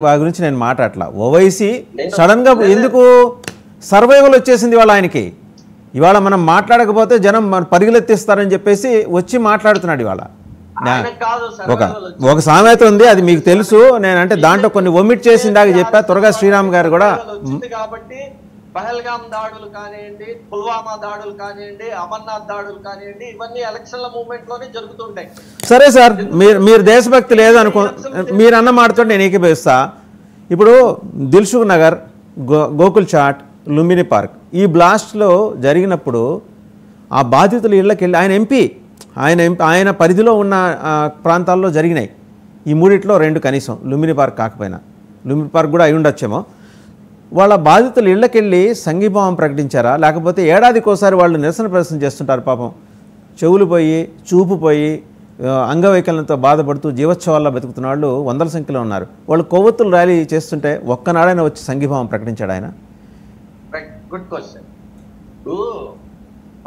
వారి గురించి నేను మాట్లాడట్లా. ఓవైసీ సడన్గా ఎందుకు సర్వైవల్ వచ్చేసింది ఇవాళ ఆయనకి. ఇవాళ మనం మాట్లాడకపోతే జనం పరిగెలెత్తిస్తారని చెప్పేసి వచ్చి మాట్లాడుతున్నాడు ఇవాళ. ఒక సామెత ఉంది, అది మీకు తెలుసు. నేనంటే దాంట్లో కొన్ని ఒమిట్ చేసిందాక చెప్పా. త్వరగా శ్రీరామ్ గారు కూడా కాబట్టి పహల్గామ్ దాడులు కానివ్వండి, పుల్వామా దాడులు కానివ్వండి, అమర్నాథ్ దాడులు కానివ్వండి, ఇవన్నీ ఎలక్షన్ల మూవ్మెంట్ లోనే జరుగుతుంటాయి. సరే సార్, మీరు దేశభక్తి లేదనుకో, మీరు అన్న మాటతో నేను ఏకీభవిస్తా. ఇప్పుడు దిల్సుఖ్ నగర్, గోకుల్ చాట్, లుంబిని పార్క్ ఈ బ్లాస్ట్లో జరిగినప్పుడు ఆ బాధితుల ఇళ్ళకి వెళ్ళి ఆయన పరిధిలో ఉన్న ప్రాంతాల్లో జరిగినాయి. ఈ మూడిట్లో రెండు కనీసం, లుంబిని పార్క్ కాకపోయినా లుంబిని పార్క్ కూడా అయి ఉండొచ్చేమో. వాళ్ళ బాధితుల ఇళ్ళకెళ్ళి సంఘీభావం ప్రకటించారా, లేకపోతే ఏడాదికోసారి వాళ్ళు నిరసన ప్రదర్శన చేస్తుంటారు. పాపం చెవులు పోయి, చూపు పోయి, అంగవైకల్యంతో బాధపడుతూ జీవోత్సవాల్లో బతుకుతున్న వాళ్ళు వందల సంఖ్యలో ఉన్నారు. వాళ్ళు కొవ్వొత్తులు ర్యాలీ చేస్తుంటే ఒక్కనాడైనా వచ్చి సంఘీభావం ప్రకటించాడు ఆయన? Good question. ఇప్పుడు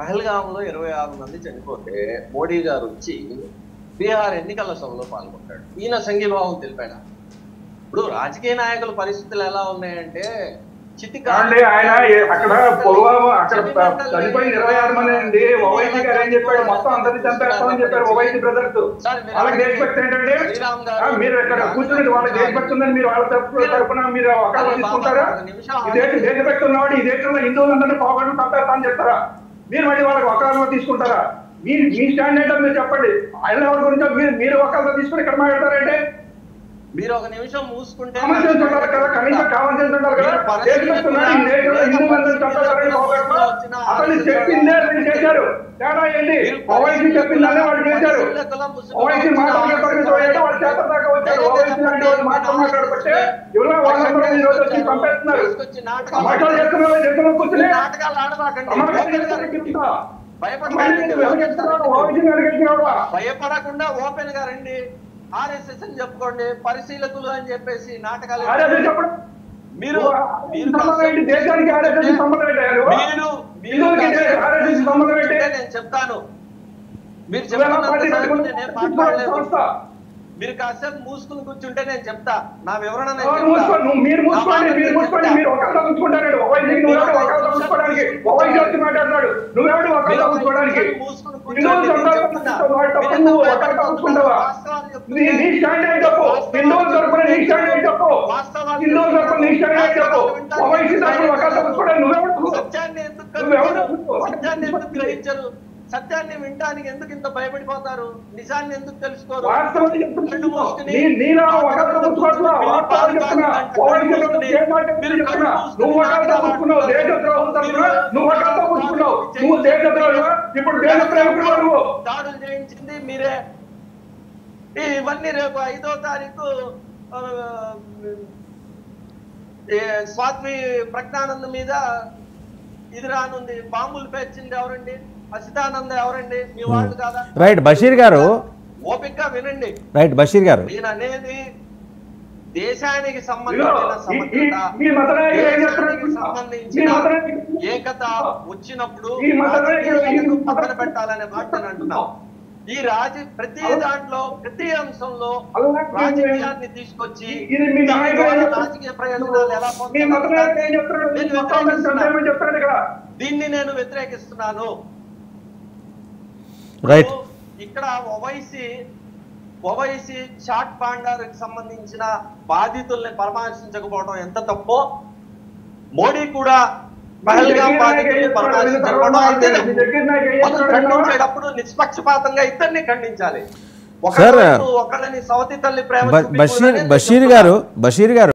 పహల్గామ్లో 26 మంది చనిపోతే మోడీ గారు వచ్చి బీహార్ ఎన్నికల సభలో పాల్గొంటాడు. ఈయన సంఘీభావం తెలిపాడు. ఇప్పుడు రాజకీయ నాయకుల పరిస్థితులు ఎలా ఉన్నాయంటే ఆయన అక్కడ పుల్వామా అక్కడ చనిపోయిన 26 మంది అండి. ఓవైసీ గారు ఏం చెప్పాడు, మొత్తం అందరినీ చంపేస్తామని చెప్పారు. ఓవైసీ బ్రదర్స్ వాళ్ళకి దేశభక్తి ఏంటంటే, మీరు ఇక్కడ కూర్చుని వాళ్ళకి దేశభక్తి ఉందని మీరు వాళ్ళ తరఫున మీరు అవకాశం తీసుకుంటారా? ఈ దేశభక్తి ఉన్నవాడు ఈ దేశంలో హిందువులందరినీ పోగొట్టు చంపేస్తామని చెప్తారా? మీరు మళ్ళీ వాళ్ళకి అవకాశం తీసుకుంటారా? మీ స్టాండ్ ఏంటో మీరు చెప్పండి. ఆయన ఎవరి గురించి మీరు అవకాశం తీసుకుని ఇక్కడ మాట్లాడతారంటే మీరు ఒక నిమిషం మూసుకుంటే చేశారు. తేడా ఏంటి? ఓవైసీ చెప్పిందనే వాళ్ళు చేశారు. ఓవైసీ మాట్లాడబట్టే పంపేస్తున్నారు. భయపడకుండా ఓపెన్ గా రండి, ఆర్ఎస్ఎస్ అని చెప్పుకోండి, పరిశీలకులు అని చెప్పేసి నాటకాలు మీరు నేను చెప్తాను. మీరు మీరు కాసేపు మూసుకుని కూర్చుంటే నేను చెప్తా నా వివరణ. గ్రహించరు. సత్యాన్ని వినటానికి ఎందుకు ఇంత భయపడిపోతారు? నిజాన్ని ఎందుకు తెలుసుకోరు? దాడులు చేయించింది మీరే. ఇవన్నీ రేపు 5వ తారీఖు స్వామి ప్రజ్ఞానంద మీద ఇది రానుంది. బాంబులు పేర్చింది ఎవరండి? అసితానంద ఎవరండి? మీ వాళ్ళు కాదా? రైట్ బషీర్ గారు, ఓపికగా వినండి. రైట్ బషీర్ గారు, నేను అనేది దేశానికి సంబంధించిన ఏకత వచ్చినప్పుడు పక్కన పెట్టాలనే మాట అంటున్నాం. ఈ ప్రతి దాంట్లో ప్రతి అంశంలో రాజకీయాన్ని తీసుకొచ్చి రాజకీయ ప్రయోజనాలు ఎలా దీన్ని నేను వ్యతిరేకిస్తున్నాను. ఇక్కడ ఓవైసీ చాట్ పాండాకి సంబంధించిన బాధితుల్ని పరామర్శించకపోవడం ఎంత తప్పో, మోడీ కూడా పహల్గామ్ బాధితుల్ని ఖండించేటప్పుడు నిష్పక్షపాతంగా ఇద్దరిని ఖండించాలి. ఒకళ్ళని సవతి తల్లి ప్రేమ బషీర్ గారు